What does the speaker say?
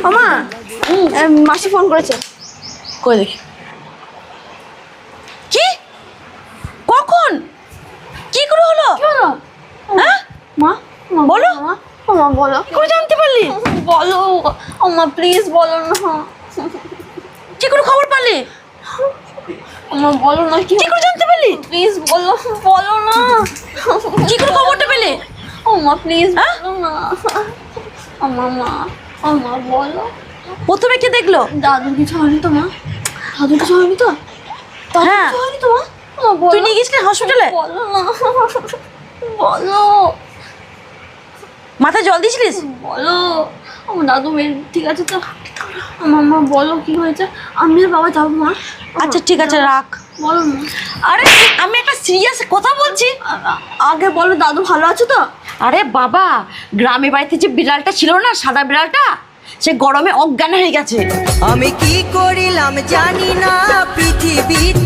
মামা মাসি ফোন করেছে। কই দেখি। কি কখন কি করে হলো? হ্যাঁ মা বলো। মামা বলো, কি করে জানতে পারলি? বলো মা প্লিজ বলো না। কি করে খবর পালি? মা বলো না, কি করে জানতে পারলি? প্লিজ বলো, বলো না। কি করে খবরটা পেলে? ও মা প্লিজ বলো না। মা বলো। প্রথমে কে দেখলো? দাদু কিছু হয়নি তো মা? দাদু কিছু হয়নি তো? হ্যাঁ। কিছু হয়নি তো মা? মা বলো। তুই নিয়ে গেছিলি হসপিটালে? বলো না, বলো মাথায় জল দিয়েছিলিস? বলো। আমার দাদু ঠিক আছে তো? মা বলো কি হয়েছে? আমি আর বাবা যাবো মা। আচ্ছা ঠিক আছে রাখ। বলো না। আরে আমি একটা সিরিয়াস কথা বলছি। আগে বলো দাদু ভালো আছে তো? আরে বাবা, গ্রামে বাড়িতে যে বিড়ালটা ছিল না, সাদা বিড়ালটা, সে গরমে অজ্ঞান হয়ে গেছে। আমি কি করিলাম জানি না পৃথিবীতে।